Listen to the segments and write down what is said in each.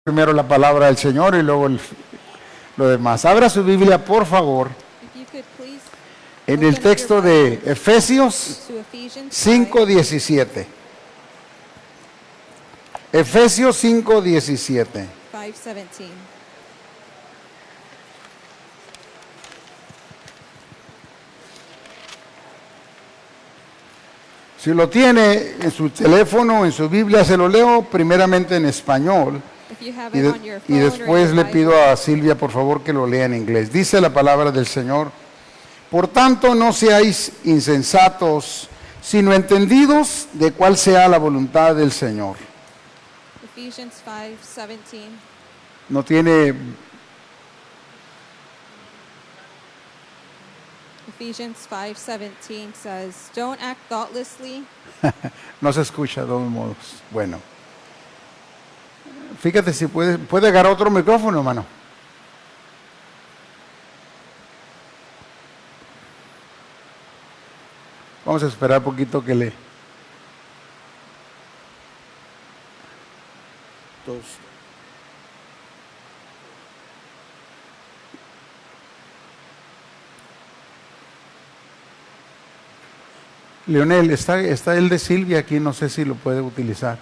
Primero la palabra del Señor y luego lo demás. Abra su Biblia, por favor, en el texto de Efesios 5:17. Efesios 5:17. Si lo tiene en su teléfono o en su Biblia, se lo leo primeramente en español. Y después le pido a Silvia, por favor, que lo lea en inglés. Dice la palabra del Señor: por tanto, no seáis insensatos, sino entendidos de cuál sea la voluntad del Señor. Ephesians 5:17. No tiene. Ephesians 5:17 says, "Don't act thoughtlessly." No se escucha de todos modos. Bueno. Fíjate si puede agarrar otro micrófono, hermano. Vamos a esperar un poquito que le... Dos. Leonel, está el de Silvia aquí, no sé si lo puede utilizar.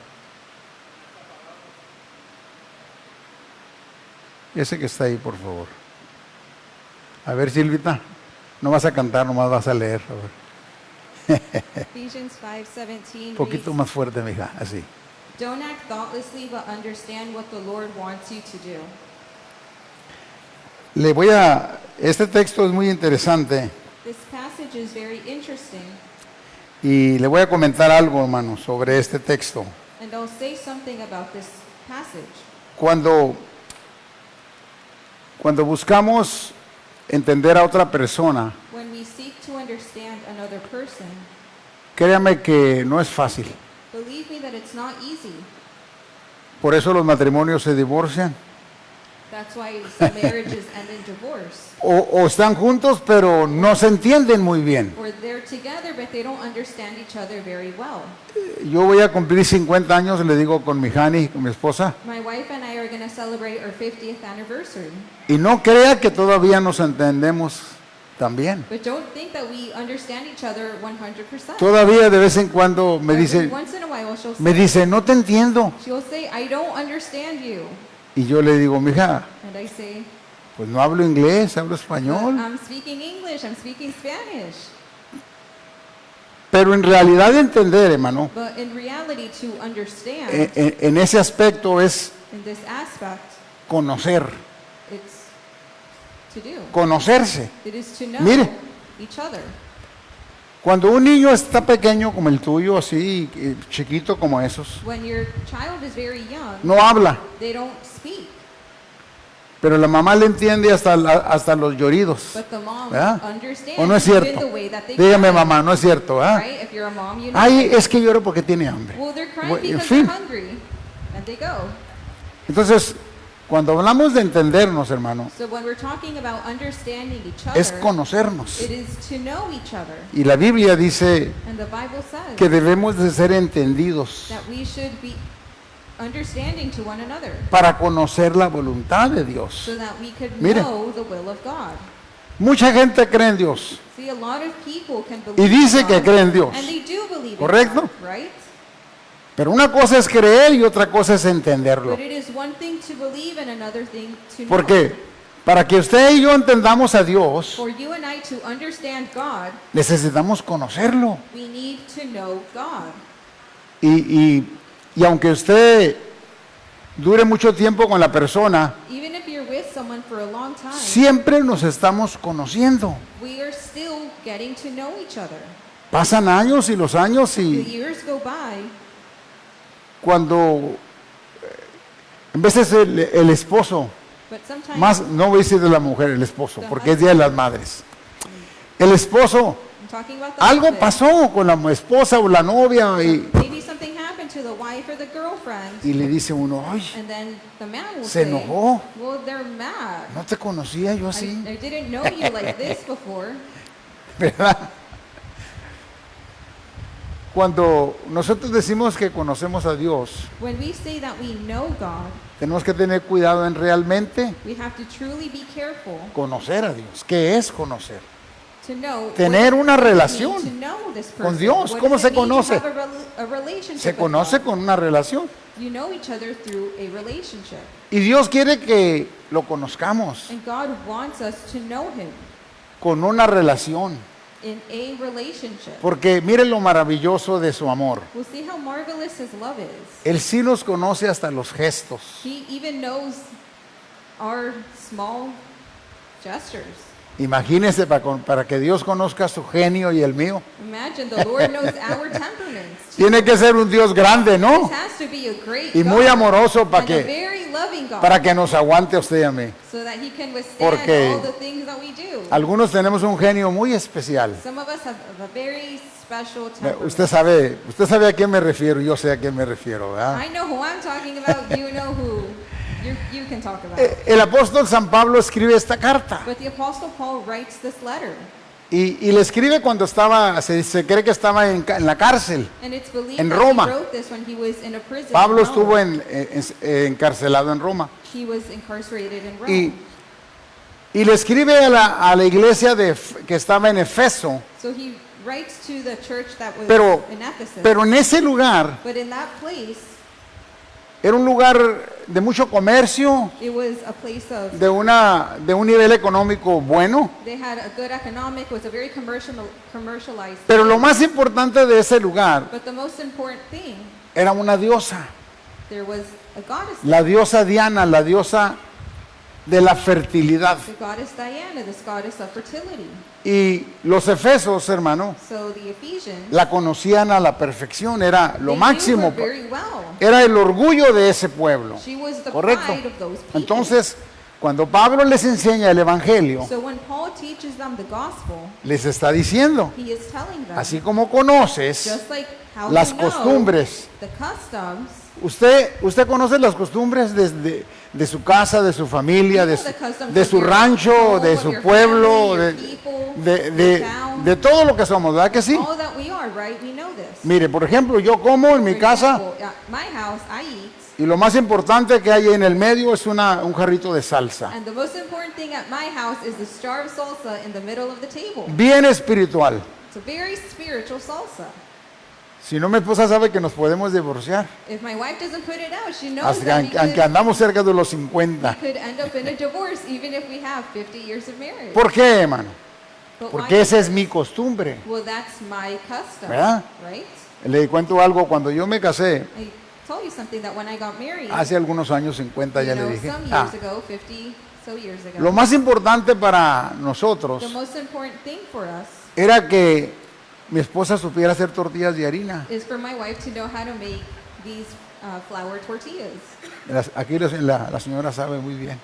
Ese que está ahí, por favor. A ver, Silvita, no vas a cantar, nomás vas a leer. A ver. Ephesians 5:17 Un poquito reads, más fuerte, mija, así. "Don't act thoughtlessly, but understand what the Lord wants you to do." Este texto es muy interesante This passage is very interesting, y le voy a comentar algo, hermano, sobre este texto. and I'll say something about this passage. Cuando buscamos entender a otra persona, When we seek to understand another person, créame que no es fácil. believe me that it's not easy. Por eso los matrimonios se divorcian. That's why some marriages end in divorce. O están juntos, pero no se entienden muy bien. Or they're together, but they don't understand each other very well. Yo voy a cumplir 50 años, le digo con mi Hani, con mi esposa, My wife and I are going to celebrate our 50th anniversary. y no crea que todavía nos entendemos tan bien. But don't think that we understand each other 100%. Todavía de vez en cuando me Every once in a while dice, no te entiendo. she'll say, "I don't understand you." Y yo le digo, mija, And I say, pues no hablo inglés, hablo "But español. I'm speaking English, I'm speaking Spanish." Pero en realidad entender, hermano, But in reality, to understand en ese aspecto es in this aspect, conocer, it's to do. conocerse. It is to know Mire. each other. Cuando un niño está pequeño como el tuyo, así, chiquito como esos, When your child is very young, no habla, they don't speak, pero la mamá le entiende hasta los lloridos. but the mom ¿Verdad? understands ¿O no es even cierto? the way that they Dígame, cry, mamá, no es cierto, ¿ah? right? If you're a mom, you know. Ay, es que lloro porque tiene hambre. Well, they're crying En because fin, they're hungry, and they go. entonces, cuando hablamos de entendernos, hermano, So when we're talking about understanding each es other, conocernos. it is to know each other. Y la Biblia dice And the Bible says que debemos de ser entendidos that we should be understanding to one another para conocer la voluntad de Dios. so that we could Mire. know the will of God. Mucha gente cree en Dios, See, a lot of people can y believe dice in que God, cree en Dios, and they do believe ¿correcto? in God, right? pero una cosa es creer y otra cosa es entenderlo. But it is one thing to believe and another thing to know. Porque para que usted y yo entendamos a Dios, For you and I to understand God, necesitamos conocerlo. we need to know God. Y aunque usted dure mucho tiempo con la persona, Even if you're with someone for a long time, siempre nos estamos conociendo. we are still getting to know each other. Pasan años y los años The y years go by, cuando en veces el esposo, but sometimes más no voy a decir de la mujer, el esposo, porque es Día de las Madres. El esposo, I'm talking about the algo husband. pasó con la esposa o la novia Maybe something happened to the wife or the girlfriend, y le dice uno, ay, and then the man will se say, enojó. "Well, they're mad. No te conocía yo así, I didn't know you like this before." ¿verdad? Cuando nosotros decimos que conocemos a Dios, When we say that we know God, tenemos que tener cuidado en realmente we have to truly be careful conocer a Dios. ¿Qué es conocer? to know Tener what una it means relación to know this con person. Dios. What ¿Cómo does se it mean to conoce? have a relationship Se with conoce God? con una relación. You know each other through a relationship. Y Dios quiere que lo conozcamos And God wants us to know Him con una relación. in a relationship. Porque miren lo maravilloso de su amor. We'll see how marvelous His love is. Él sí nos conoce hasta los gestos. He even knows our small gestures. Imagínense para que Dios conozca su genio y el mío. Imagine the Lord knows our temperaments. Tiene que ser un Dios grande, ¿no? This has to be a great Y muy God amoroso para and a que, very loving God, para que nos aguante a usted y a mí. so that He can withstand Porque all the things that we do. Algunos tenemos un genio muy especial. Some of us have a very special temperament. Usted sabe a quién me refiero, yo sé a quién me refiero, ¿verdad? I know who I'm talking about. You know who you can talk about. El apóstol San Pablo escribe esta carta But the Apostle Paul writes this letter, y le escribe cuando se cree que estaba en la cárcel. and it's believed En that Roma. he wrote this when he was in a prison. Pablo in Rome. estuvo encarcelado en Roma He was incarcerated in Rome. y le escribe a la iglesia que estaba en Efeso, So he writes to the church that was pero, in Ephesus. pero en ese lugar But in that place, era un lugar de mucho comercio, it was a place of, de un nivel económico bueno, they had a good economic, was a very commercialized. pero lo más importante de ese lugar But the most important thing, era una diosa, there was a goddess, la diosa Diana, la diosa de la fertilidad. the goddess Diana, this goddess of fertility. Y los efesos, hermano, So the Ephesians, la conocían a la perfección, era lo they máximo, knew her very well. era el orgullo de ese pueblo. She was the Correcto. pride of those people. Entonces, cuando Pablo les enseña el evangelio, So when Paul teaches them the gospel, les está diciendo, he is telling them, así como conoces just like how las you know costumbres, the customs, usted conoce las costumbres de su casa, de su familia, de su rancho, de su pueblo, de todo lo que somos, ¿verdad que sí? all that we are, right? We know this. Mire, por ejemplo, yo como en mi For casa example, at my house, I eat, y lo más importante que hay en el medio es un jarrito de salsa, and the most important thing at my house is the star of salsa in the middle of the table. bien espiritual. It's a very spiritual salsa. Si no, mi esposa sabe que nos podemos divorciar, If my wife doesn't put it out, she knows hasta that aunque andamos cerca de los 50. we could end up in a divorce even if we have 50 years of marriage. ¿Por qué, hermano? But Porque why? esa es mi costumbre. Well, that's my custom, ¿Verdad? right? Le cuento algo, cuando yo me casé, I told you something that when I got married, hace algunos años, 50 ya you le know, dije, some years ago, 50 so years ago, lo más importante para nosotros the most important thing for us era que mi esposa supiera hacer tortillas de harina. is for my wife to know how to make these flour tortillas. Aquí la señora sabe muy bien.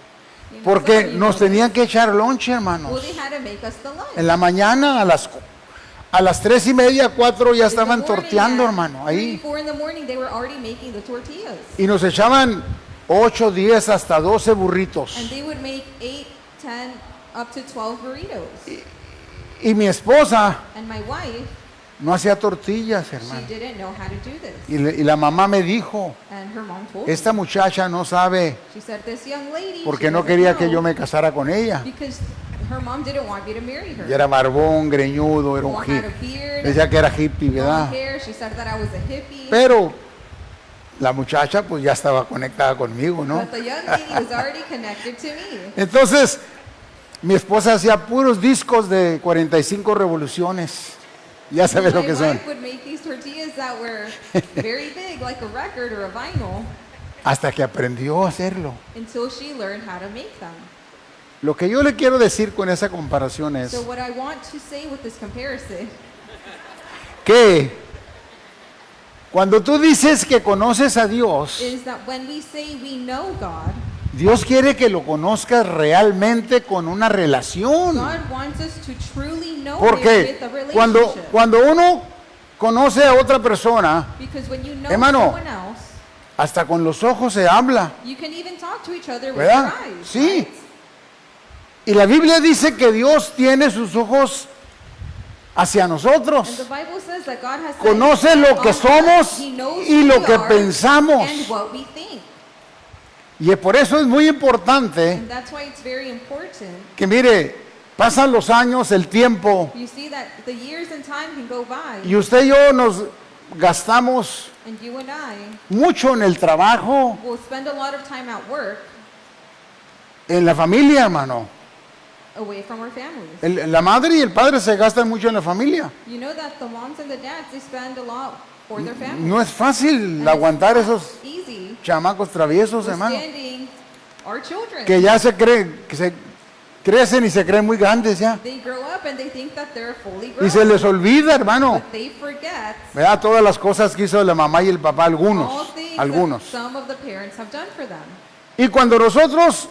You know, Porque some of you nos know tenían this. que echar lonche, hermanos. Well, they had to make us the lunch. En la mañana a las 3:30, 4 ya In the estaban morning, torteando, at hermano, 3, ahí. 4 in the morning, they were already making the tortillas. Y nos echaban 8, 10, hasta 12 burritos. And they would make 8, 10, up to 12 burritos. Y mi esposa And my wife, no hacía tortillas, she hermano. didn't know how to do this. Y la mamá me dijo, And her mom told me. esta muchacha no sabe, She said, this young lady, porque she no doesn't quería que know yo me casara con ella. because her mom didn't want me to marry her. Y era barbón, greñudo, era un Well, had a hippie. beard, Decía que era hippie, long ¿verdad? hair. She said that I was a hippie. Pero la muchacha pues ya estaba conectada conmigo, ¿no? But the young lady was already connected to me. Entonces, mi esposa hacía puros discos de 45 revoluciones. Ya sabes lo My que son. wife would make these tortillas that were very big, like a record or a vinyl, Hasta que aprendió a hacerlo. until she learned how to make them. Lo que yo le quiero decir con esa comparación es So what I want to say with this comparison que cuando tú dices que conoces a Dios, is that when we say we know God, Dios quiere que lo conozcas realmente con una relación. God wants us to truly know Him Porque with a cuando, relationship. cuando uno conoce a otra persona, Because when you know Hermano, someone else, hasta con los ojos se habla, you can even talk to each other with ¿verdad? your eyes. Sí. Right? Y la Biblia dice que Dios tiene sus ojos hacia And nosotros. the Bible says that God has Conoce set lo que on us. somos He knows y who lo we que are pensamos. and what we think. Y por eso es muy importante And that's why it's very important. que mire, pasan los años, el tiempo, You see that the years and time can go by, y usted y yo nos gastamos and you and I mucho en el trabajo, will spend a lot of time at work en la familia, hermano. away from our families. La madre y el padre se gastan mucho en la familia. You know that the moms and the dads, they spend a lot for their families. No es fácil And aguantar it's not esos easy chamacos traviesos, hermano, withstanding our children. que ya se creen, que se crecen y se creen muy grandes ya. They grow up and they think that they're fully Y grown. se les olvida, hermano, But they forget ¿verdad? Todas las cosas que hizo la mamá y el papá, all algunos, things algunos. that some of the parents have done for them. Y cuando nosotros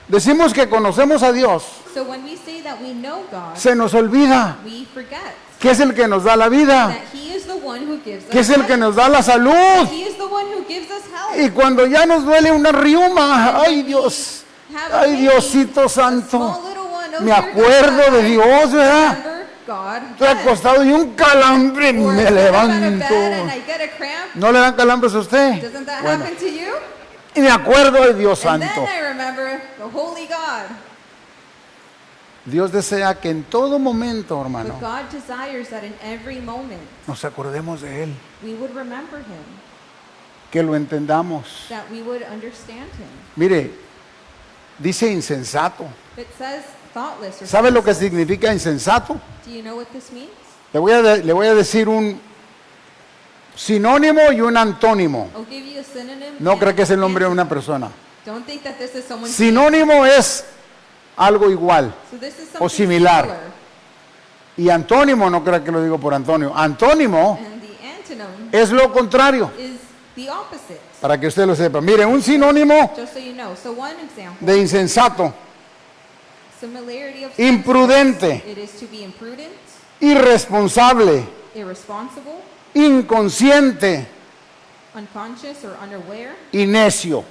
decimos que conocemos a Dios, So when we say that we know God, se nos olvida we forget que es el que nos da la vida, that He is the one who gives us que es el que life. nos da la salud. He is the one who gives us health. Y cuando ya nos duele una riuma, ay Dios, Have a ay baby, Diosito a Santo, small little one, oh, me dear acuerdo God, de Dios, ¿verdad? remember God Estoy then. acostado y un calambre Or me I get out of bed and levanto. I get a cramp. ¿No le dan calambres a usted? Doesn't that Bueno, happen to you? y me acuerdo de Dios And Santo. then I remember the holy God. Dios desea que en todo momento, But hermano, God desires that in every moment nos acordemos de Él, we would remember Him, que lo entendamos. that we would understand Him. Mire, dice insensato. It says thoughtless or ¿Sabe lo que senseless. significa insensato? Do you know what this means? Le voy a decir un sinónimo y un antónimo. I'll give you a synonym. No and creo que es el nombre de antonym. una persona. Don't think that this is someone's Sinónimo es algo igual. So this is o something similar. similar. Y antónimo, no creo que lo digo por Antonio. Antónimo And the antonym es lo contrario, is the opposite. para que usted lo sepa. Mire, un sinónimo Just so you know. So one example. de insensato, Similarity of imprudente, senseless. It is to be imprudent, irresponsable, irresponsible, inconsciente unconscious or unaware, y necio.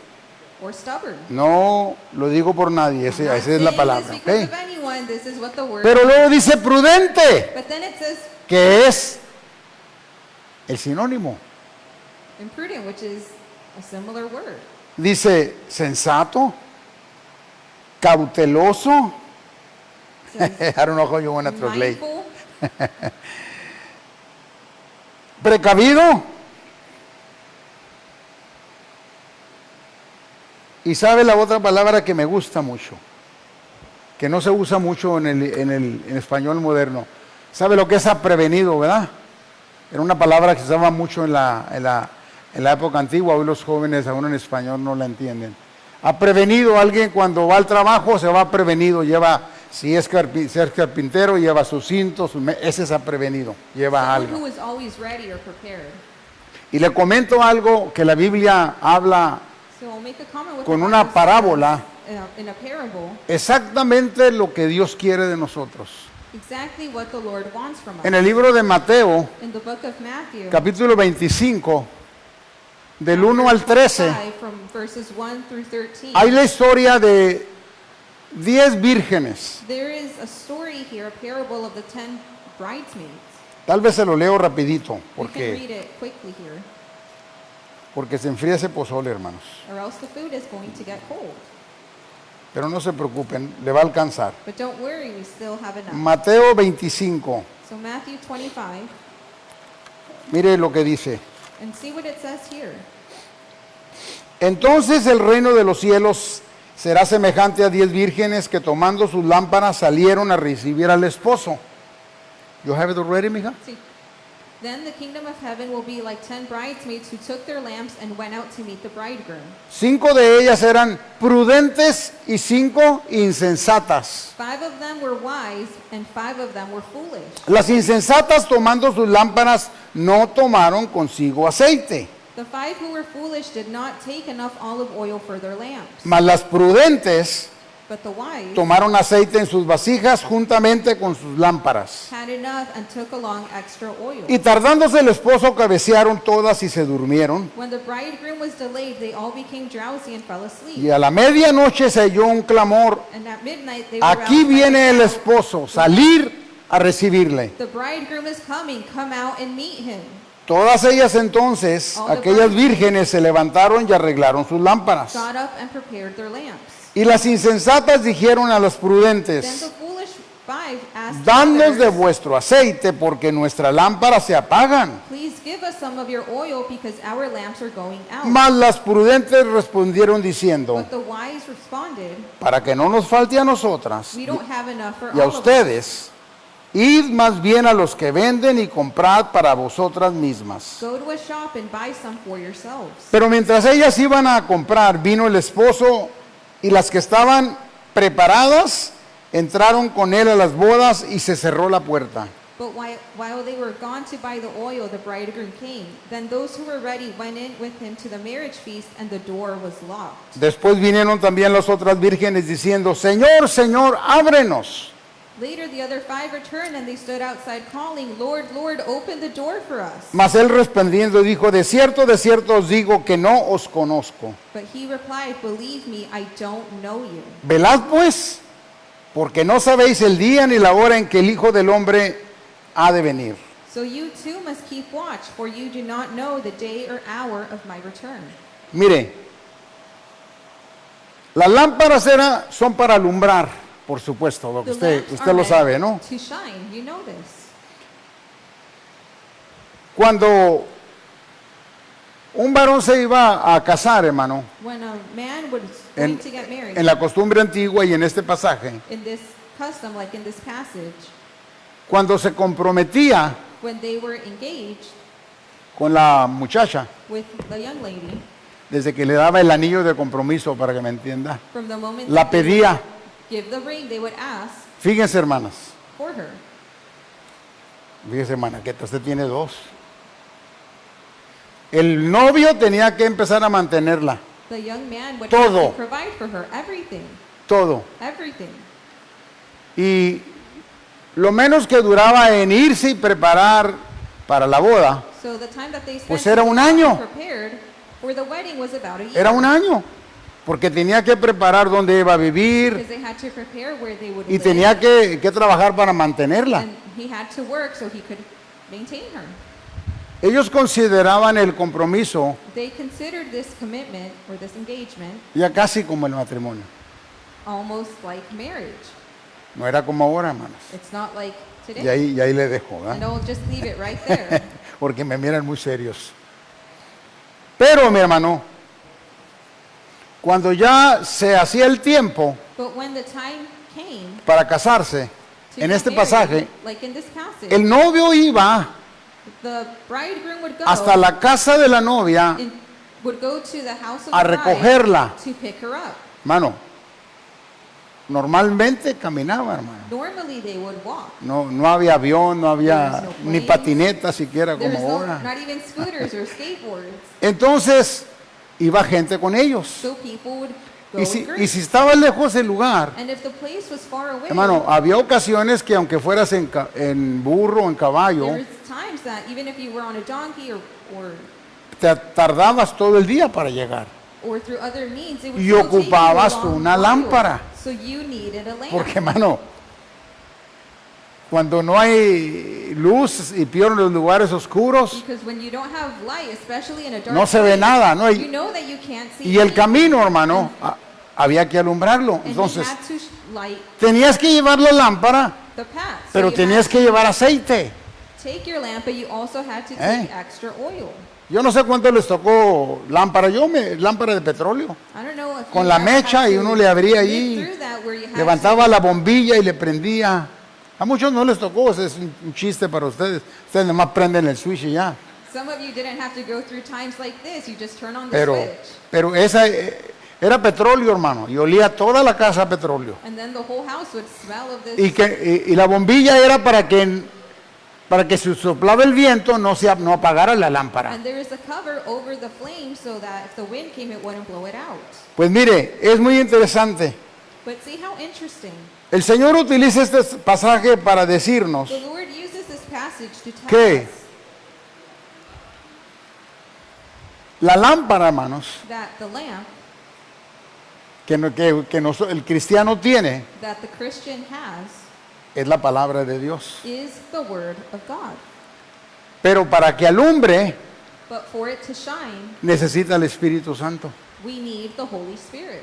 or stubborn. No lo digo por nadie, I'm not esa es la saying palabra. this because ¿Ok? of anyone. This is what the word. Pero luego dice prudente, But then it says que es el sinónimo. imprudent, which is a similar word. Dice sensato, cauteloso. It says I don't know how you want to translate. mindful, Precavido. Y sabe la otra palabra que me gusta mucho, que no se usa mucho en español moderno. ¿Sabe lo que es prevenido, verdad? Era una palabra que se usaba mucho en la época antigua. Hoy los jóvenes aún en español no la entienden. Ha prevenido, alguien cuando va al trabajo se va prevenido, lleva, si es carpintero, lleva su cinto, ese es prevenido, lleva someone algo. who is always ready or prepared. Y le comento algo que la Biblia habla So I'll make a comment with con the una Bible parábola, says, in a parable, exactamente lo que Dios quiere de nosotros. exactly what the Lord wants from us. En el libro de Mateo, In the book of Matthew, capítulo 25, del 1 al 13, 5, from verses 1 through 13, hay la historia de 10 vírgenes. there is a story here, a parable of the 10 bridesmaids. Tal vez se lo leo rapidito, We can porque read it quickly here, se enfría ese pozole, hermanos. or else the food is going to get cold. Pero no se preocupen, le va a alcanzar. But don't worry, we still have enough. Mateo 25, So Matthew 25, mire lo que dice. and see what it says here. Entonces el reino de los cielos será semejante a 10 vírgenes que tomando sus lámparas salieron a recibir al esposo. You have it already, mija? See, then the kingdom of heaven will be like 10 bridesmaids who took their lamps and went out to meet the bridegroom. 5 de ellas eran prudentes y 5 insensatas. 5 of them were wise and 5 of them were foolish. Las insensatas tomando sus lámparas no tomaron consigo aceite, The 5 who were foolish did not take enough olive oil for their lamps. mas las prudentes But the wise tomaron aceite en sus vasijas juntamente con sus lámparas. had enough and took along extra oil. Y tardándose el esposo cabecearon todas y se durmieron. When the bridegroom was delayed, they all became drowsy and fell asleep. Y a la medianoche se oyó un clamor: And at midnight they were aquí roused by viene a el shout. esposo, salir a recibirle. The bridegroom is coming, come out and meet him. Todas ellas entonces, aquellas vírgenes, se levantaron y arreglaron sus lámparas. Got up and prepared their lamps. Y las insensatas dijeron a los Then prudentes: the foolish five asked danos de others, vuestro aceite, porque nuestras lámparas se apagan. please give us some of your oil because our lamps are going out. Mas las prudentes respondieron diciendo: But the wise responded, para que no nos falte a nosotras we don't have enough for y a all of us. ustedes, id más bien a los que venden y comprad para vosotras mismas. Go to a shop and buy some for yourselves. Pero mientras ellas iban a comprar, vino el esposo, y las que estaban preparadas entraron con él a las bodas y se cerró la puerta. But while they were gone to buy the oil, the bridegroom came. Then those who were ready went in with him to the marriage feast, and the door was locked. Después vinieron también las otras vírgenes diciendo: Señor, Señor, ábrenos. Later the other five returned, and they stood outside calling, Lord, Lord, open the door for us. Mas él respondiendo dijo: de cierto os digo que no os conozco. But he replied, believe me, I don't know you. Velad pues, porque no sabéis el día ni la hora en que el Hijo del Hombre ha de venir. So you too must keep watch, for you do not know the day or hour of my return. Mire, las lámparas son para alumbrar, por supuesto, lo que The lamps usted are lo meant sabe, ¿no? to shine, you know this. Cuando un varón se iba a casar, hermano, When a man was going en, to get married, en la costumbre antigua y en este pasaje, in this custom, like in this passage, cuando se comprometía when they were engaged con la muchacha, with the young lady, desde que le daba el anillo de compromiso, para que me entienda, from the moment la that they pedía. would give the ring, they would ask Fíjense, hermanas, for her. fíjese, hermana, que usted tiene dos. El novio tenía que empezar a mantenerla, The young man would Todo. have to provide for her everything, todo. everything. Y lo menos que duraba en irse y preparar para la boda, So the time that they spent Pues era un año. prepared for the wedding was about a year. era un año, porque tenía que preparar dónde iba a vivir Because they had to prepare where they would y live, tenía que trabajar para mantenerla. and he had to work so he could maintain her. Ellos consideraban el compromiso They considered this commitment or this engagement ya casi como el matrimonio. almost like marriage. No era como ahora, hermanas. It's not like today. Y ahí le dejo, And ¿verdad? I'll just leave it right there. Porque me miran muy serios. Pero, mi hermano, cuando ya se hacía el tiempo But when the time came para casarse, to en get este married, pasaje, like in this passage, el novio iba the bridegroom would go hasta la casa de la novia, and would go to the house of a the bride recogerla. to pick her up. Hermano, normalmente caminaba, hermano. Normally they would walk. No había avión, no There había was no ni planes. patineta siquiera There como was ahora. not even scooters or skateboards. Entonces, iba gente con ellos. So people would go Y in si groups. estaba lejos el lugar, And if the place was far away, hermano, había ocasiones que aunque fueras en burro o en caballo, there was times that even if you were on a donkey or te tardabas todo el día para llegar. through other means, it would Y still take you a ocupabas long una while. lámpara. So you needed a lamp. Porque, hermano, cuando no hay luz y peor en los lugares oscuros, Because when you don't have light, especially in a dark no se ve place, nada, ¿no? you know that you can't see Y el anything. camino, hermano, había que alumbrarlo. And Entonces, you had to light tenías que llevar la lámpara, the path. So pero you tenías had que to llevar aceite. take your lamp, but you also had to take extra oil. Yo no sé cuánto les tocó lámpara, lámpara de petróleo. I don't know if Con you la ever mecha had y to uno le abría live ahí, through that where you had levantaba to- la bombilla y le prendía. A muchos no les tocó, ese es un chiste para ustedes. Ustedes nomás prenden el switch y ya. Some of you didn't have to go through times like this. You just turn on the switch. Pero esa era petróleo, hermano, y olía toda la casa a petróleo. And then the whole house would smell of this. Y la bombilla era para que si soplaba el viento no apagara la lámpara. And there is a cover over the flame so that if the wind came, it wouldn't blow it out. Pues mire, es muy interesante. But see how interesting. El Señor utiliza este pasaje para decirnos The Lord uses this passage to tell ¿Qué? us la lámpara, hermanos, that the lamp que el cristiano tiene, that the Christian has es la palabra de Dios. is the word of God. Pero para que alumbre, But for it to shine, necesita el Espíritu Santo. we need the Holy Spirit.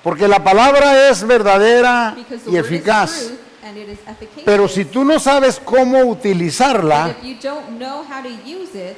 Porque la palabra es verdadera Because the y word eficaz. is truth and it is efficacious. Pero si tú no sabes cómo But utilizarla, if you don't know how to use it,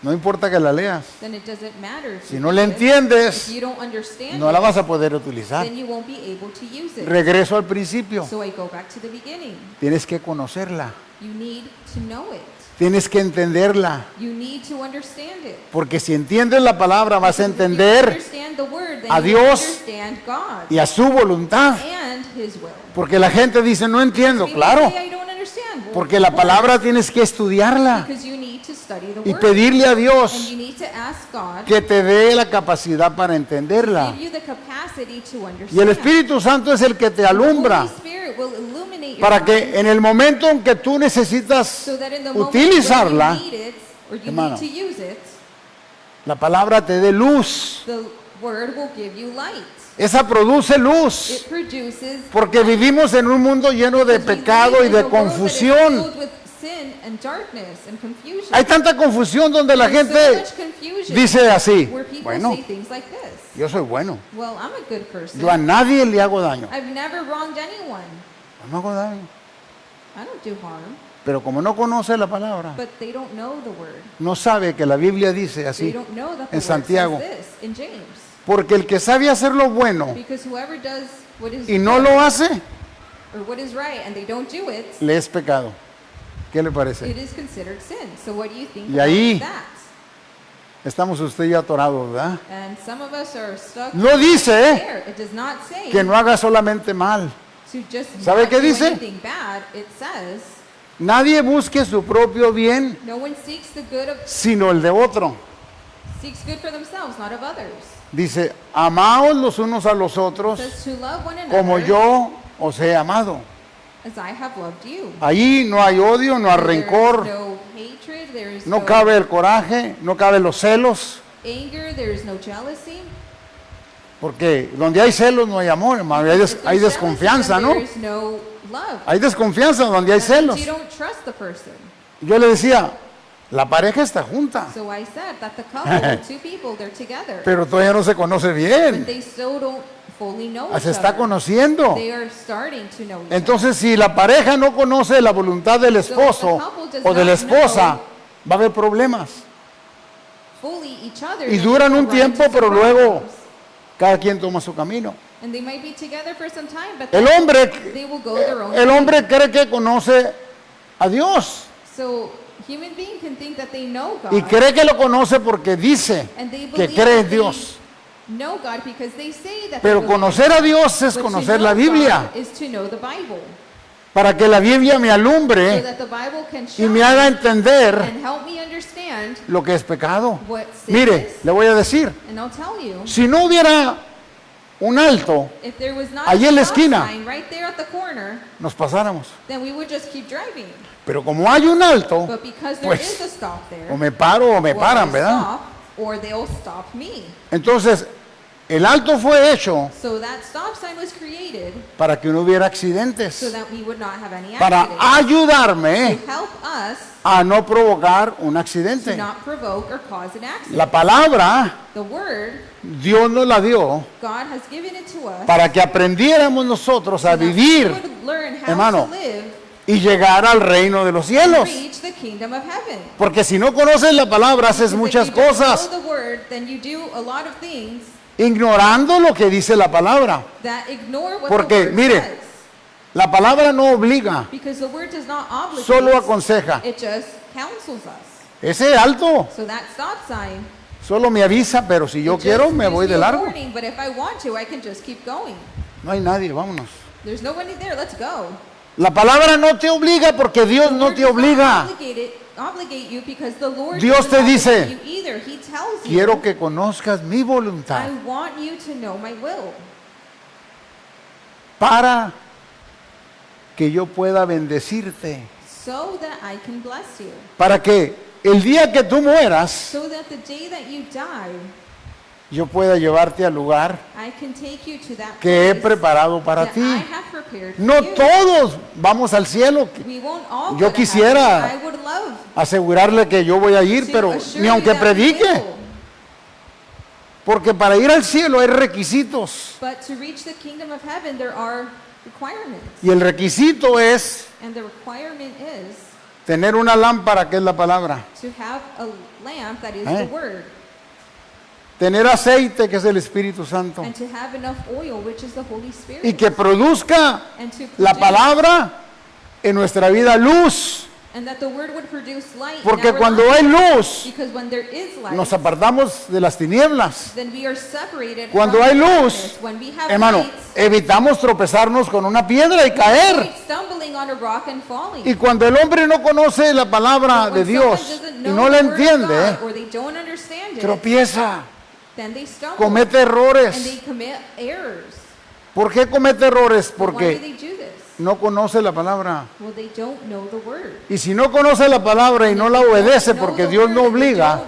no importa que la leas. then it doesn't matter. If Si you no la read it. entiendes, If you don't understand no la it, vas a poder utilizar. then you won't be able to use it. Regreso al principio. So I go back to the beginning. Tienes que conocerla. You need to know it. Tienes que entenderla. You need to understand it. Porque si entiendes la palabra, vas a If you entender understand the word, then a you Dios understand God y a su voluntad. and His will. Porque la gente dice, no entiendo. People Claro, say, I don't understand. Well, porque la of palabra course, tienes que estudiarla because you need to study the y word. pedirle a And Dios you need to ask God que te dé la capacidad para to entenderla. give you the capacity to understand. Y el Espíritu Santo es el que te The alumbra Holy Spirit will illuminate your para mind que en el momento en que tú necesitas so that in the moment utilizarla, when you need it, or you hermano, need to use it, la palabra te dé luz. the word will give you light. Esa produce luz. It produces Porque vivimos en un mundo lleno de because we pecado live y in de a world that is confusión. filled with sin and darkness and confusion. Hay tanta confusión donde la There's so gente much confusion dice así, where people bueno, say things like this. yo soy bueno, Well, I'm a good person. yo a nadie le hago daño. I've never wronged anyone. No hago daño. I don't do harm. Pero como no conoce la palabra, But they don't know the word. no sabe que la Biblia dice They así don't know that the en word Santiago. says this in James. Porque el que sabe hacer lo bueno Because whoever does what is y no good lo hace, or what is right and they don't do it, le es pecado. ¿Qué le parece? it is considered sin. So what do you think Y ahí- about that? Estamos usted y yo atorados, ¿verdad? And some of us are stuck No dice there. It does not say que no haga solamente mal. to just ¿Sabe not qué do dice? anything bad. It says, Nadie busque su propio bien, no one seeks the good of sino el de otro. seeks good for themselves, not of others. Dice, amaos los unos a los otros It says to love one another como yo os he amado. as I have loved you. Allí no hay odio, no hay There is rencor, no hatred, there is no cabe el coraje, no cabe los celos, anger, there is no jealousy. porque donde hay celos no hay amor, hermano, hay, If there's hay jealousy, desconfianza, then ¿no? there is no love. Hay desconfianza donde hay That means celos. you don't trust the person. Yo le decía, la pareja está junta, So I said that the couple, two people, they're together. pero todavía no se conoce But bien, they still don't fully know each se está other. conociendo. They are starting to know each other. Entonces, si la pareja no conoce la voluntad del esposo o de la esposa, va a haber problemas. Fully each other, Y then duran they un will run into tiempo, some pero luego problems. cada quien toma su camino. And they might be together for some time, but El then hombre, they will go their own el way. hombre cree que conoce a Dios So human being can think that they know God, y cree que lo conoce porque dice and they que believe cree en that Dios. they know God because they say that Pero they believe conocer a Dios es But to conocer know la Biblia, God is to know the Bible, para que la Biblia me so alumbre that the Bible can y shine me haga entender and help me understand lo que es pecado. what sin Mire, is. le voy a decir, And I'll tell you, si no hubiera un alto, if there was not allí en la a stop esquina. sign right there at the corner, nos pasáramos. then we would just keep driving. Pero como hay un alto, But because there pues, is a stop there, o me paro o me well, paran, I ¿verdad? stop, or they'll stop me. Entonces, el alto fue hecho So that stop sign was created para que no hubiera so accidentes, that we would not have any para accidents. ayudarme To help us a no provocar un to accidente. not provoke or cause an accident. La palabra, The word, Dios nos la dio God has given it to us para que aprendiéramos nosotros a so that we vivir would learn how hermano, to live y llegar al reino de los and cielos. reach the kingdom of heaven. Porque si no conoces la palabra, haces Because muchas if you don't cosas know the word, then you do a lot of things ignorando lo que dice la palabra. that ignore what Porque, the word mire, says. La palabra no obliga, Because the word does not obligate, solo aconseja. it just counsels us. Ese alto So that stop sign, solo me avisa, pero si yo it quiero just me gives voy me de a largo. warning, but if I want to, I can just keep going. No hay nadie, vámonos. There's nobody there, let's go. La palabra no te obliga porque Dios The no word te does not obliga. obligate you because the Lord Dios doesn't te dice, obligate you either. He tells you, Quiero que conozcas mi voluntad I want you to know my will para que yo pueda bendecirte. so that I can bless you. Para que el día que tú mueras, So that the day that you die, yo pueda llevarte al lugar I can take you to that que he place preparado para that ti. I have prepared for No you. todos vamos al cielo. We won't all Yo go to quisiera heaven. I would love asegurarle que yo voy a ir, to pero assure ni you aunque that we predique, will. porque para ir al cielo hay requisitos. But to reach the kingdom of heaven, there are requirements. Y el requisito es And the requirement is tener una lámpara, que es la palabra. to have a lamp that is Eh. the word, Tener aceite, que es el Espíritu Santo. and to have enough oil, which is the Holy Spirit, Y que produzca and to la produce- palabra en nuestra vida luz. and that the word would produce light in Porque our cuando lives. hay luz, Because when there is light, nos apartamos de las tinieblas. then we are separated Cuando from hay the luz, darkness. When we have hermano, lights, evitamos tropezarnos con una piedra y we caer. avoid stumbling on a rock and falling. Y cuando el hombre no conoce la palabra But de when Dios someone doesn't y know no the la word of entiende, God, or they don't understand it, tropieza, then they stumble comete and they errores. commit errors. ¿Por qué comete errores? But why do Porque they do this? no conoce la palabra. Well, they don't know the word. Y si no conoce la palabra y no la obedece porque Dios no obliga,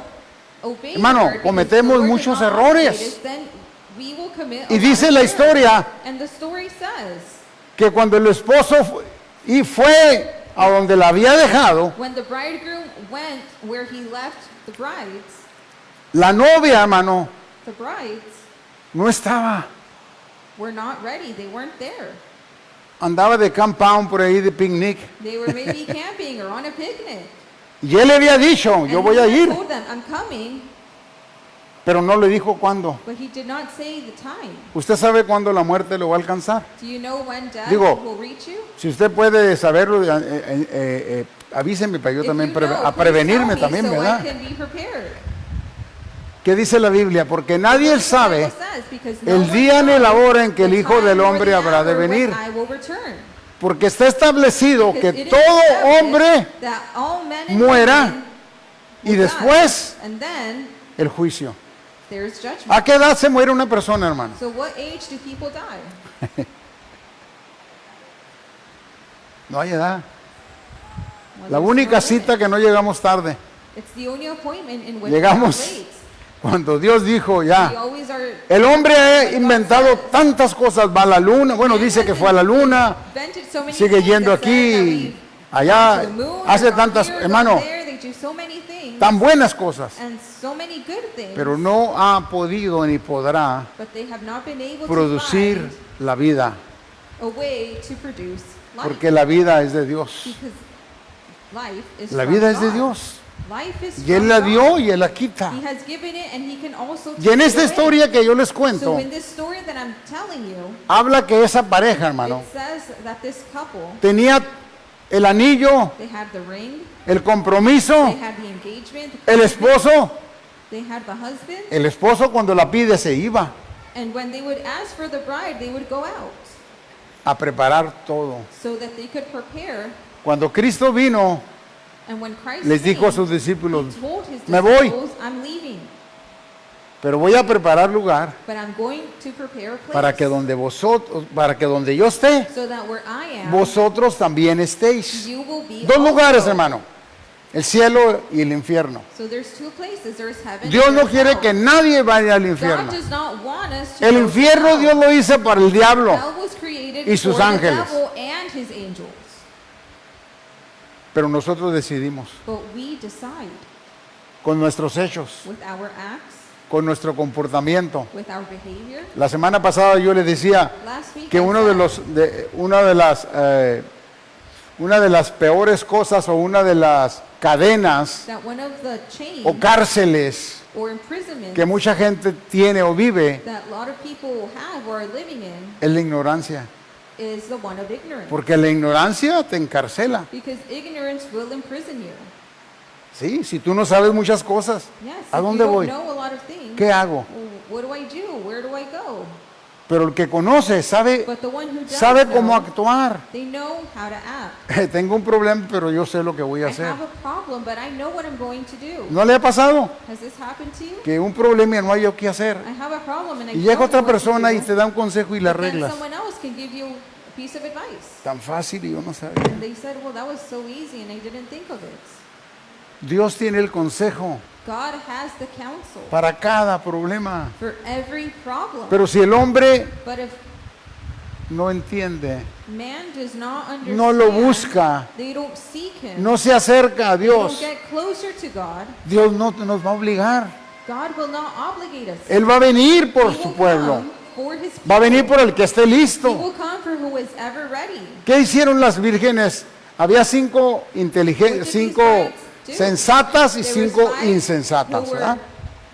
hermano, cometemos muchos errores. Y dice la historia que cuando el esposo fue a donde la había dejado, when the bridegroom went where he left the brides, la novia, hermano, the brides no estaba. were not ready. They weren't there. Andaba de compound por ahí de picnic. They were maybe camping or on a picnic. Y él le había dicho, yo And voy he a had ir, told them, I'm coming, pero no le dijo cuándo. but he did not say the time. ¿Usted sabe cuándo la muerte lo va a alcanzar? Do you know when death Digo, will reach you? Si usted puede saberlo, avíseme para yo If también you know, a please prevenirme tell me también, so I ¿verdad? can be prepared. ¿Qué dice la Biblia? Porque nadie Because the sabe Bible says, because no el one día ni la knows hora en que el the Hijo del time nor Hombre the habrá de hour when venir. I will return. Porque está establecido Because que it is todo established hombre that all men and muera women y will después die, and then el juicio. there's judgment. ¿A qué edad se muere una persona, hermano? So what age do people die? No hay edad. Well, La there's única no cita limit. que no llegamos tarde. It's the only appointment in which Llegamos we're late. cuando Dios dijo We ya. always are. El hombre ha inventado tantas cosas, va a la luna, bueno, dice que fue a la luna, Invented so many sigue things yendo that said that aquí, we've allá, gone to the moon, hace gone tantas, here, hermano, gone there, they do so many things, tan buenas cosas, and so many good things, pero no ha podido ni podrá but they have not been able producir to find la vida, a way to produce life. porque la vida es de Dios. Because life is La from vida es de God. Dios. Life is Y Él from la God. dio y Él la quita. He has given it and he can also Y en take it esta away. historia que yo les So cuento, in this story that I'm telling you, habla que esa pareja, hermano, it says that this couple, tenía el anillo, they had the ring, el compromiso, they had the engagement, el esposo. they had the husband, El esposo cuando la pide se iba and when they would ask for the bride, they would go out a preparar todo. so that they could prepare. Cuando Cristo vino, And when Christ les dijo a came, sus discípulos, he told his "Me voy. disciples, I'm leaving, pero voy a preparar lugar but I'm going to prepare a place para que donde yo esté, so that where I am, vosotros también estéis. you will be Dos lugares, also." hermano, el cielo y el infierno. So there's two places, there's heaven Dios and no there's quiere hell. que nadie vaya al God infierno. does not want us to El go to infierno hell. Dios lo hizo para el diablo. Hell was created y sus for ángeles. the devil and his angels. Pero nosotros decidimos But we decide con nuestros hechos, with our acts, con nuestro comportamiento. with our behavior. La semana pasada yo les decía Last week que I said una de las peores cosas o una de las cadenas that one of the chains o cárceles or imprisonments que mucha gente tiene o vive that a lot of people have or are living in es la ignorancia, is the one of ignorance. porque la ignorancia te encarcela. Because ignorance will imprison you. Sí, si tú no sabes muchas cosas, Yes, ¿a if dónde you don't voy? know a lot of things, ¿Qué hago? well, what do I do? Where do I go? Pero el que conoce sabe But the one who does sabe cómo know, actuar. they know how to act. Tengo un problema, pero yo sé lo que voy a I hacer. have a problem, but I know what I'm going to do. ¿No le ha pasado Has this happened to you? que un problema y no hay yo qué hacer? I have a problem and I Y llega don't otra know what to persona do, y te da un consejo y la but then arreglas. someone else can give you a piece of advice. Tan fácil y yo no sabía. And they said, well, that was so easy and I didn't think of it. Dios tiene el consejo God has the counsel para cada problema. for every problem. Pero si el hombre But if no entiende, man does not no lo understand, busca, they don't seek him, no se acerca a they don't Dios, get closer to God, Dios no nos va a obligar. God will not obligate us. Él va a venir por He su will pueblo. come for his Va a venir people. por el que esté He listo. will come for who is ever ready. ¿Qué hicieron las vírgenes? Había cinco sensatas y There were 5 5 insensatas, who were ¿verdad?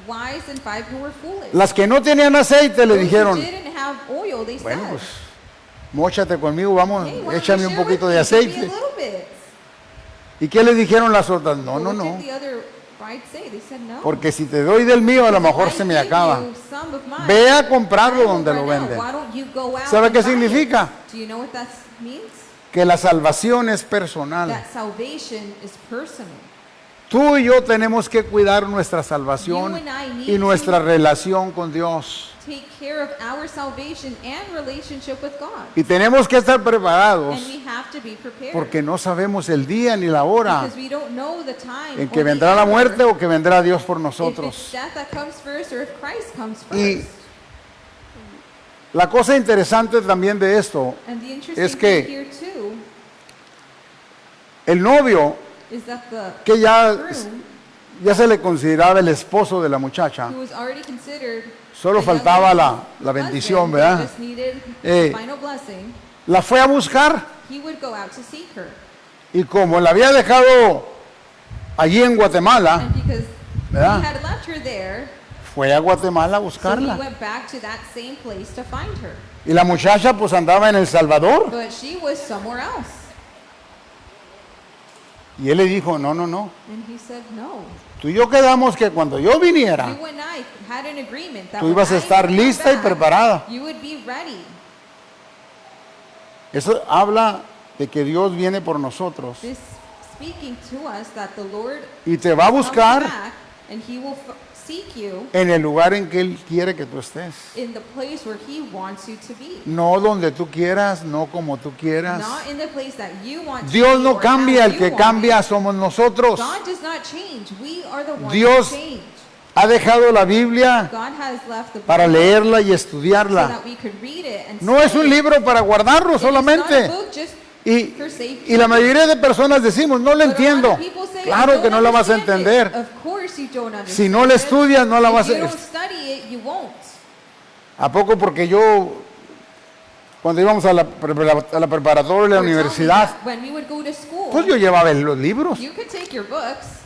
wise and 5 who were foolish. Las que no tenían aceite le Those who dijeron, didn't have oil, they bueno, said, pues móchate conmigo, vamos, hey, why don't you échame un share poquito with de me? Give me a aceite. little bit. ¿Y qué le dijeron las otras? No, But no, what no, did the other bride say? They said no. porque si te doy del mío a lo mejor I se me give acaba. you some of mine. Ve a comprarlo I will donde lo run out. venden. Why don't you go out ¿Sabe and qué buy it? significa? Do you know what that means? Que la salvación es personal. That salvation is personal. Tú y yo tenemos que cuidar nuestra salvación You and I need y nuestra to relación con Dios. Take care of our salvation and relationship with God. Y tenemos que estar preparados And we have to be prepared. porque no sabemos el día ni la hora Because we don't know the time en or que the vendrá la hour, muerte o que vendrá Dios por if it's nosotros. death that comes first or if Christ comes first. Y la cosa interesante también de esto And the interesting es que thing here too el novio, is that the que ya groom, se le consideraba el esposo de la muchacha, who was already considered solo the young faltaba la husband, bendición, they ¿verdad? just needed Eh, the final blessing. La fue a buscar He would go out to seek her. y como la había dejado allí en Guatemala, And because ¿verdad? he had left her there, fue a Guatemala a so he buscarla. went back to that same place to find her. Y la muchacha pues andaba en El Salvador. But she was somewhere else. Y él le dijo, no, no, no. And he said, no. Tú y yo quedamos que cuando yo viniera, You and I had an agreement that tú when ibas a I estar come lista y back, preparada. you would be ready. Eso habla de que Dios viene por nosotros This speaking to us that the Lord y te va a comes buscar back and he will seek you en el lugar en que Él quiere que tú estés. in the place where he wants you to be. No donde tú quieras, no como tú quieras. Not in the place that you want to Dios be no or cambia, how el you que want cambia it. somos nosotros. God does not change. We are the ones Dios who change. Ha dejado la Biblia God has left the para Bible leerla y so estudiarla. that we could read it and No es study un it. libro para guardarlo It is not a solamente. book just Y, for safety. y la mayoría de personas decimos, no lo But a lot entiendo. of people say, Claro "I que no la vas a understand it." entender. Of course you don't understand Si no la it. estudias, no la If vas you a... don't study it, you won't. ¿A poco? Porque yo, cuando íbamos a la preparatoria y la For example, universidad, when we would go to school, pues yo llevaba los libros. you could take your books,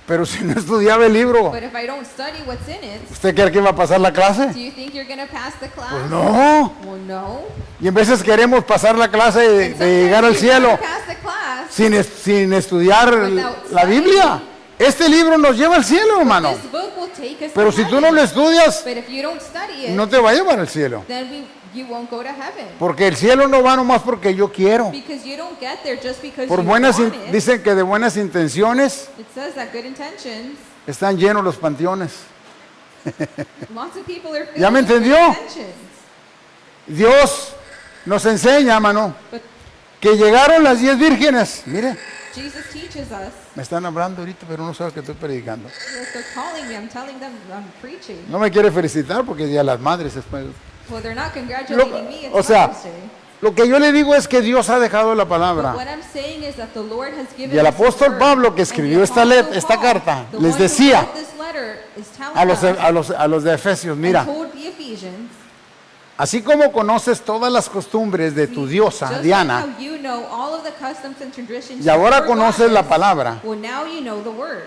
Pero si no estudiaba el libro, but if I don't study what's in it, ¿usted cree que iba a pasar la clase? do you think you're going to pass the class? Pues no. Well, no. Y en veces queremos pasar la clase And de sometimes llegar al you cielo wanna pass the class, sin estudiar Without la Biblia. Este libro nos lleva al cielo, hermano. this book will take us Pero to si tú no heaven. lo estudias, But if you don't study it, no te va a llevar al cielo. then you won't go to heaven. Porque el cielo no va nomás porque yo quiero. Because you don't get there just because Por you buenas, want it. dicen que de buenas intenciones It says that good intentions, están llenos los panteones. lots of people are filled ¿Ya me with good entendió? intentions. Dios nos enseña, hermano, But que llegaron las 10 vírgenes. Mire, Jesus teaches us, me están hablando ahorita, pero no saben que estoy predicando. yes, they're calling me, I'm telling them I'm preaching. No me quiere felicitar porque es Día de las Madres después. Well, they're not congratulating me, it's O sea, Mother's Day. lo que yo le digo es que Dios ha dejado la But palabra. what I'm saying is that the Lord has given Y el us His apóstol word. Pablo, que And the escribió esta apostle esta Paul, carta, the les one who decía wrote this letter, is telling a us los de Efesios, and mira, told the Ephesians, así como conoces todas las costumbres de tu diosa, just Diana, like how you know all of the customs and traditions y ahora of your conoces la goddess, palabra, well, now you know the word.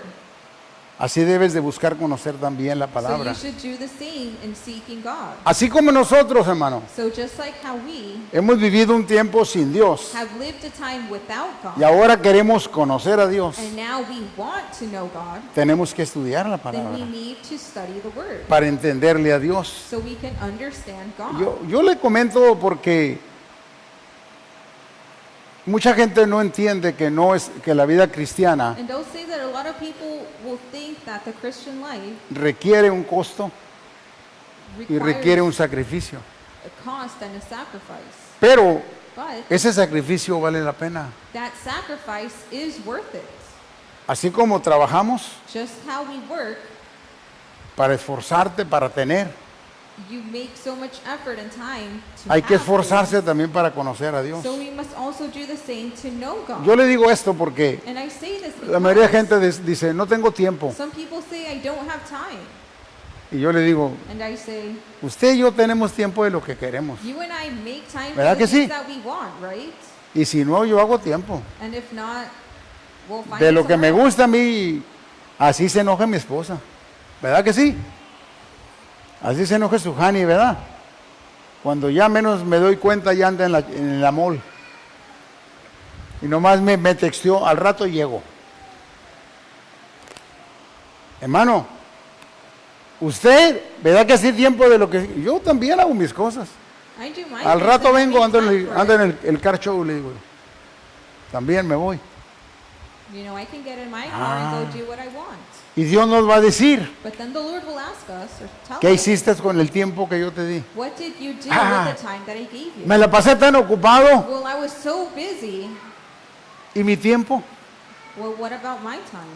así debes de buscar conocer también la So palabra. you should do the same in seeking God. Así como nosotros, hermano, So just like how we hemos vivido un tiempo sin Dios have lived a time without God, y ahora queremos conocer a Dios, and now we want to know God, tenemos que estudiar la then palabra we need to study the word para entenderle a Dios. so we can understand God. Yo le comento porque mucha gente no entiende que no es que la vida cristiana And don't say that a lot of people will think that the Christian life requiere un costo y requiere un requires sacrificio. a cost and a sacrifice. Pero But ese sacrificio vale la pena. that sacrifice is worth it. Así como trabajamos just how we work, para esforzarte, para tener, you make so much effort and time to hay que have esforzarse things. también para conocer a Dios. So we must also do the same to know God. Yo le digo esto porque And I say this la mayoría de because gente dice, no tengo tiempo. some people say I don't have time. Y yo le digo, And I say, usted y yo tenemos tiempo de lo que queremos. you and I make time for ¿Verdad the que sí? things that we want, right? Y si no, yo hago tiempo. And if not, we'll find De it lo que me somewhere else. gusta a mí, así se enoja mi esposa. ¿Verdad que sí? Así se enoja su Hani, ¿verdad? Cuando ya menos me doy cuenta, ya anda en la mall. Y nomás me texteó, al rato llego. Hermano, usted, ¿verdad que hace tiempo de lo que... Yo también hago mis cosas. I do my Al things rato and I vengo, make ando time for ando it. en el car show, le digo. También me voy. You know, I can get in my car and go do what I want. Y Dios nos va a decir, But then the Lord will ask us or tell ¿qué us, hiciste con el tiempo que yo te di? what did you do Ah. with the time that I gave you? Me la pasé tan ocupado. Well, I was so busy. ¿Y mi tiempo? Well, what about my time?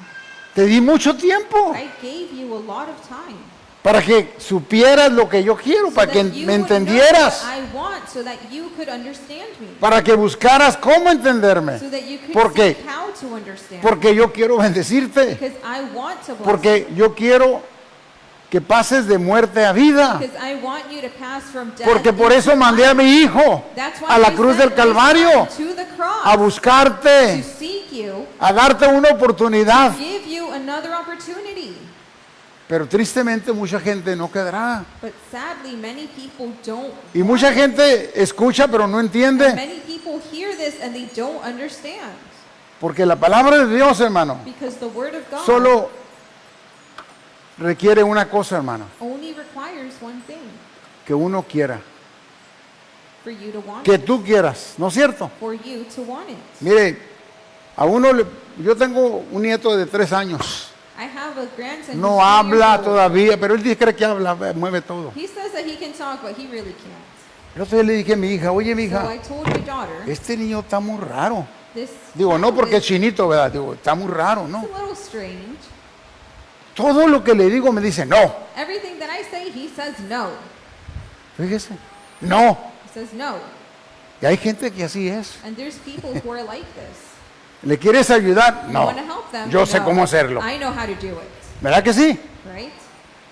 Te di mucho tiempo I gave you a lot of time. para que supieras lo que yo quiero, So para que that you me would know entendieras, what I want, so that you could understand me. para que buscaras cómo entenderme. So that you could ¿Por qué? see how to understand. Porque yo quiero bendecirte, Because I want to bless you. porque yo quiero que pases de muerte a vida, Because I want you to pass from death porque por into eso mandé a life. mi hijo That's why a la I cruz sent del my Calvario son to the cross a to buscarte, seek you, a darte una oportunidad. give you another opportunity. Pero tristemente mucha gente no quedará. But sadly, many people don't. Y want mucha it. gente escucha pero no And entiende. many people hear this and they don't understand. Porque la palabra de Dios, hermano, Because the word of God solo requiere una cosa, hermano, only requires one thing, que uno quiera, for you to want que it, tú quieras, ¿no es cierto? for you to want it. Mire, yo tengo un nieto de 3 años, I have a grandson no who's 3 years habla old. todavía, pero él dice cree que habla, mueve todo. He says that he can talk, but he really can't. El otro día le dije a mi hija, oye mi So hija, I told my daughter, este niño está muy raro. this Digo, no child porque es is chinito, ¿verdad? Digo, está muy raro, a ¿no? little strange. Todo lo que le digo me dice, no. Everything that I say, he says no. Fíjese, no. He says no. Y hay gente que así es. And there's people who are like this. ¿Le quieres ayudar? You No. want to help them? Yo sé No. cómo hacerlo. I know how to do it, ¿Verdad que sí? right?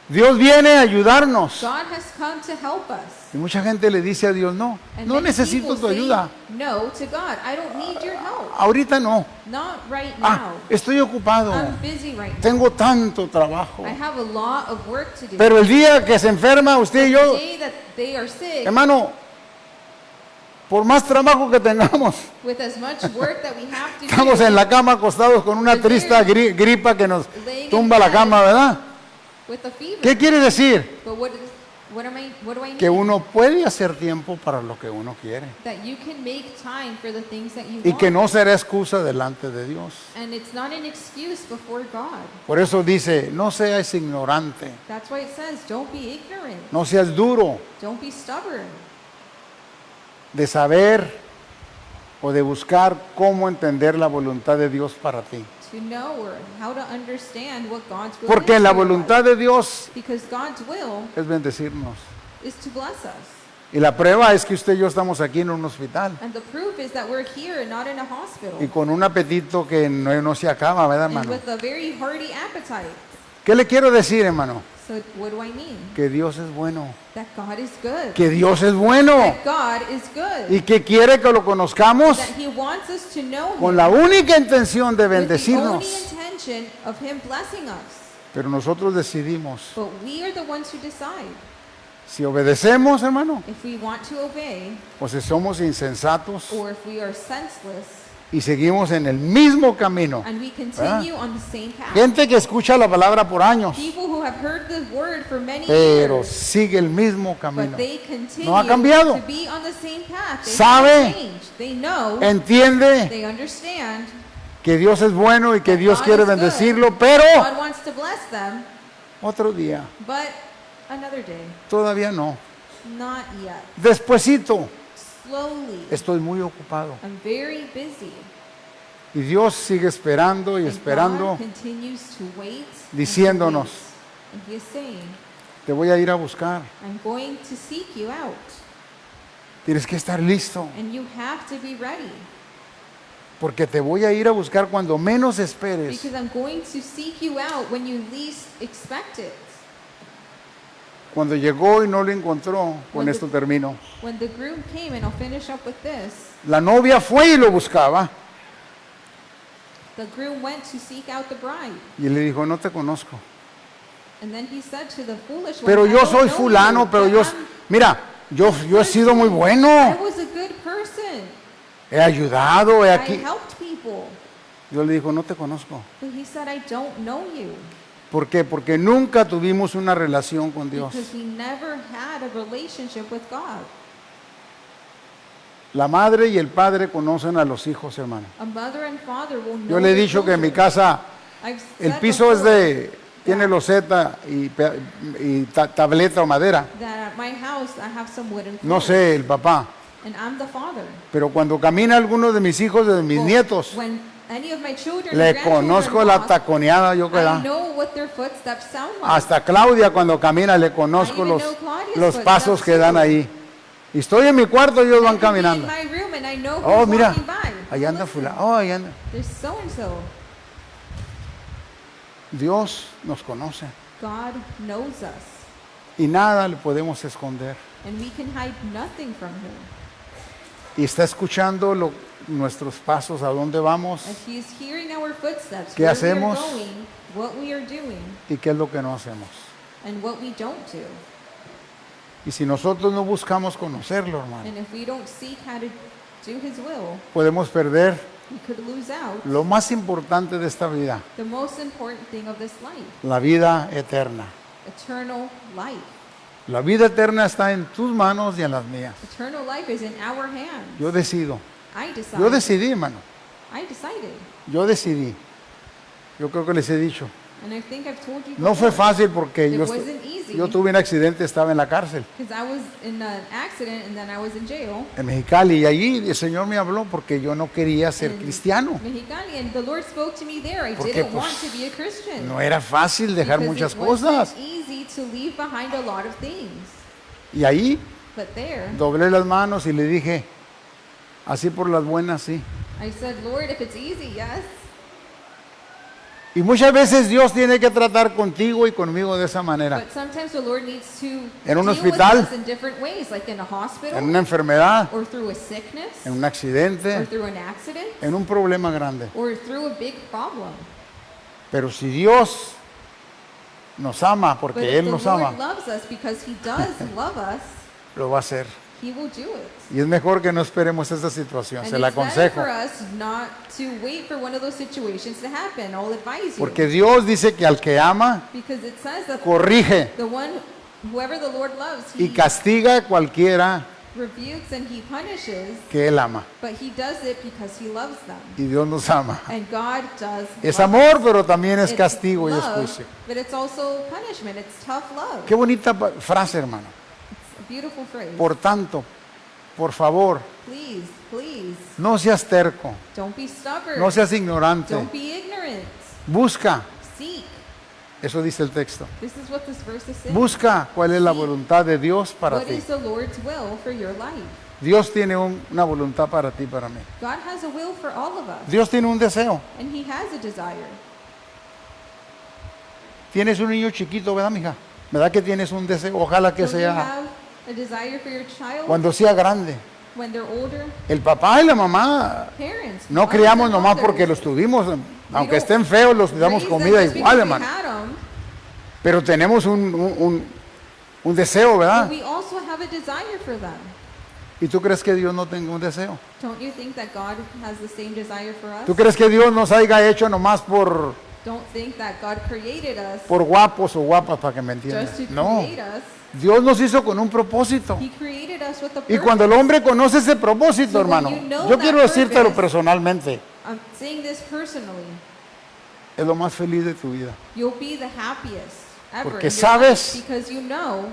Dios viene a ayudarnos. God has come to help us. Y mucha gente le dice a Dios, no, And no many necesito people tu say ayuda. no to God. I don't need your help. Ahorita no. Not right Ah, now. estoy ocupado. I'm busy right now. Tengo tanto trabajo. I have a lot of work to do. Pero el día que se enferma usted y The yo, day that they are sick, hermano, por más trabajo que tengamos, with as much work that we have to estamos do, en la cama acostados con una triste gripa que nos tumba la cama, ¿verdad? with a fever. ¿Qué quiere decir? But what do I mean? Que uno puede hacer tiempo para lo que uno quiere. That you can make time for the things that you Y want. que no será excusa delante de Dios. And it's not an excuse before God. Por eso dice, no seas ignorante, That's why it says, don't be ignorant. no seas duro Don't be stubborn. de saber o de buscar cómo entender la voluntad de Dios para ti. To know or how to understand what God's will Porque is la for your voluntad life. de Dios Because God's will es bendecirnos. is to bless us. Y la prueba es que usted y yo estamos aquí en un hospital And the proof is that we're here and not in a hospital. y con un apetito que no se acaba, ¿verdad, And hermano? with a very hearty appetite. ¿Qué le quiero decir, hermano? So what do I mean? Que Dios es bueno. That God is good. Que Dios es bueno. That God is good. Y que quiere que lo conozcamos That He wants us to know con Him la única intención de with the only bendecirnos. intention of Him blessing us. Pero nosotros decidimos But we are the ones who decide si obedecemos, hermano, if we want to obey o si somos insensatos or if we are senseless y seguimos en el mismo camino. and we continue on the same path. Gente que escucha la palabra por años, People who have heard the word for many pero years, sigue el mismo camino. but they continue No ha cambiado. to be on the same path. They Sabe. haven't changed. They know, Entiende they understand que Dios es bueno y que Dios God quiere is good. bendecirlo, pero God wants to bless them, otro día, but another day, todavía no. not yet. Despuesito, Slowly. estoy muy ocupado. I'm very busy. Y Dios sigue esperando y And esperando, God continues to wait diciéndonos, and He is saying, te voy a ir a buscar. I'm going to seek you out, Tienes que estar listo, and you have to be ready, porque te voy a ir a buscar cuando menos esperes. because I'm going to seek you out when you least expect it. Cuando llegó y no lo encontró, con Cuando- esto termino. When the groom came, and I'll finish up with this, La novia fue y lo buscaba the groom went to seek out the bride. y le dijo, no te conozco. And then he said to the foolish one, Pero I yo don't soy know fulano, you, pero but yo, I'm mira, yo he sido muy I bueno. was a good person. He ayudado, he I aquí. helped people. Yo le dijo, no te conozco. But he said, I don't know you. ¿Por qué? Porque nunca tuvimos una relación con Dios. Because we never had a relationship with God. La madre y el padre conocen a los hijos, hermano. A mother and father will know Yo le he their dicho que en mi children. casa I've el said piso es before tiene loseta y tableta o madera. that at my house I have some wooden No floors, sé, el papá. and I'm the father. Pero cuando camina alguno de mis hijos, de mis Well, nietos, when any of my children or le grandchildren conozco la walk, taconeada yo que I da. know what their footsteps sound like. Hasta Claudia cuando camina le conozco I even know Claudia's los pasos footsteps que dan too. ahí. Y estoy en mi cuarto y ellos I van can be in caminando. my room and I know Oh, who's mira, walking by. ahí anda Listen, fulano. Oh, ahí anda. there's so and so. Dios nos conoce God knows us, y nada le podemos esconder. and we can hide nothing from Him. Y está escuchando nuestros pasos, a dónde vamos And He is hearing our footsteps, ¿Qué where hacemos? we are going, what we are doing, y qué es lo que no hacemos. and what we don't do. Y si nosotros no buscamos conocerlo, hermano, And if we don't seek how to do His will, podemos perder we could lose out lo más importante de esta vida, the most important thing of this life, la vida eterna. eternal life. La vida eterna está en tus manos y en las mías. Eternal life is in our hands. Yo decido. I decide. Yo decidí, hermano. I decided. Yo decidí. Yo creo que les he dicho. And I think I've told you No fue before, fácil porque it yo, wasn't easy. yo tuve un accidente, estaba en la cárcel, Because I was in an accident and then I was in jail. en Mexicali, y allí el Señor me habló porque yo no quería ser in cristiano. Mexicali, and the Lord spoke to me there. I Porque, didn't pues, want to be a Christian. No era fácil dejar because muchas it wasn't cosas. easy to leave behind a lot of things. Y ahí But there, doblé las manos y le dije, así por las buenas, sí. I said, Lord, if it's easy, yes. Y muchas veces Dios tiene que tratar contigo y conmigo de esa manera. But sometimes the Lord needs to En un deal hospital, with us in different ways, like in a hospital, En una enfermedad, or through a sickness, en un or accidente, through an accident, en un problema grande. or through a big problem. Pero si Dios nos ama, But porque if Él the nos Lord ama, loves us, because He does love us, lo va a hacer. He will do it. Y es mejor que no esperemos esa situación, And se la it's better aconsejo. for us not to wait for one of those situations to happen. I'll advise you. Porque Dios dice que al que ama, Because it says that corrige the one, whoever the Lord loves, y He castiga a cualquiera rebukes and He punishes, que Él ama. but He does it because He loves them. Y Dios nos ama. And God does Es love amor, us. pero también es It's castigo y es love, juicio. but it's also punishment. It's tough love. Qué bonita frase, hermano. It's a beautiful phrase. Por tanto, por favor, Please, please, no seas terco, don't be stubborn. no seas ignorante. Don't be ignorant. Busca, Seek. eso dice el texto. This is what this verse is saying. Busca cuál es la voluntad de Dios para What ti. is the Lord's will for your life? Dios tiene una voluntad para ti, para mí. God has a will for all of us, Dios tiene un deseo. and He has a desire. Tienes un niño chiquito, ¿verdad, mija? ¿Verdad que tienes un deseo? Ojalá que Don't you sea have a desire for your child cuando sea grande. when they're older? El papá y la mamá Parents, no mothers criamos and nomás fathers, porque los tuvimos, aunque don't estén feos, los damos raise them comida just igual, because we hermano. had 'em, Pero tenemos un deseo, but ¿verdad? we also have a desire for them. ¿Y tú crees que Dios no tenga un deseo? Don't you think that God has the same desire for us? ¿Tú crees que Dios nos haya hecho nomás por Don't think that God created us guapos o guapas, para que me just entiendan? to No, create us. Dios nos hizo con un propósito. He created us with a Y purpose. cuando el hombre conoce ese propósito, So when hermano, you know yo that quiero decírtelo purpose- personalmente, I'm saying this personally. es lo más feliz de tu vida. You'll be the happiest ever Porque in your sabes life because you know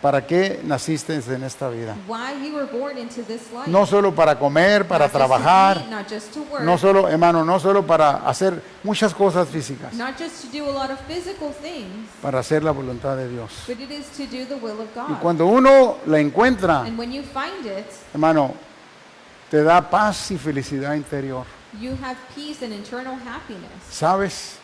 ¿Para qué naciste en esta vida? Why you were born into this life. No solo para comer, para Not just to trabajar, eat, not just to work, no solo, hermano, no solo para hacer muchas cosas físicas, not just to do a lot of physical things, para hacer la voluntad de Dios. but it is to do the will of Y God. cuando uno la encuentra, And when you find it, hermano, te da paz y felicidad interior. you have peace and internal happiness. ¿Sabes?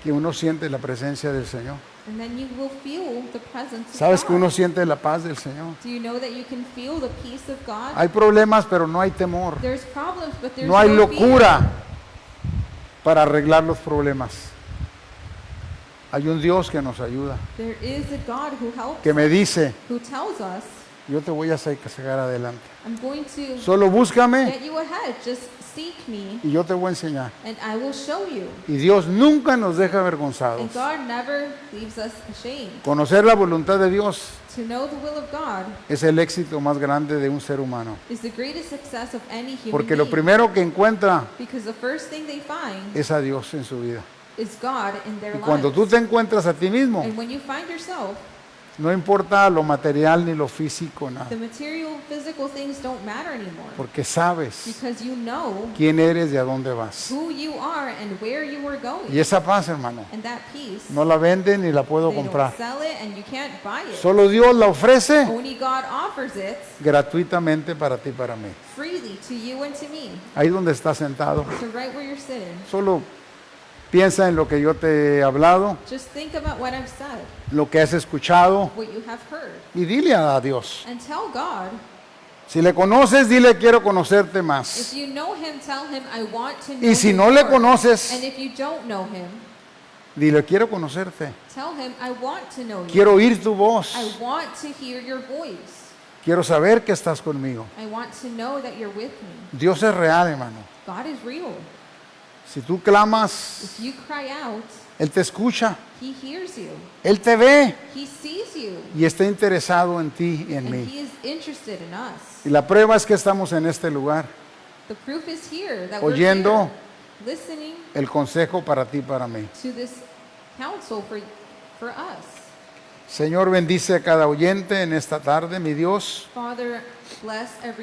Que uno siente la presencia del Señor. And then you will feel the presence of ¿Sabes que God. uno siente la paz del Señor? Do you know that you can feel the peace of God? Hay problemas, pero no hay temor. There's problems, but there's No hay no locura fear. para arreglar los problemas. Hay un Dios que nos ayuda, There is a God who helps que me us, dice, who tells us, yo te voy a sacar adelante. I'm going to Solo búscame get you ahead. Just seek me, y yo te voy a enseñar. and I will show you. Y Dios nunca nos deja avergonzados. And God never leaves us ashamed. Conocer la voluntad de Dios To know the will of God es el éxito más grande de un ser humano. is the greatest success of any human Porque lo being. primero que encuentra Because the first thing they find es a Dios en su vida. is God in their Y cuando lives. tú te encuentras a ti mismo, And when you find yourself, no importa lo material ni lo físico, nada. the material, physical things don't matter anymore. Porque sabes Because you know quién eres y a dónde vas. who you are and where you are going. Y esa paz, hermano, And that peace, no la venden ni la puedo they comprar. don't sell it and you can't buy it. Solo Dios la ofrece Only God offers it gratuitamente para ti y para mí. freely to you and to me. Ahí donde estás sentado, So right where you're sitting, solo piensa en lo que yo te he hablado, just think about what I've said, lo que has escuchado what you have heard, y dile a Dios. and tell God. Si le conoces, dile quiero conocerte If más. you know Him, tell Him, I want to know Y si you no le more. conoces, And if you don't know Him, dile quiero conocerte. tell Him, I want to know you. Quiero oír tu voz. I want to hear your voice. Quiero saber que estás conmigo. I want to know that you're with me. Dios es real, hermano. God is real. Si tú clamas, If you cry out, Él te escucha, He hears you. Él te ve He sees you. y está interesado en ti y en And mí. He is interested in us. Y la prueba es que estamos en este lugar, The proof is here that oyendo we're here, listening el consejo para ti y para mí. to this counsel for us. Señor, bendice a cada oyente en esta tarde, mi Dios. Father, bless every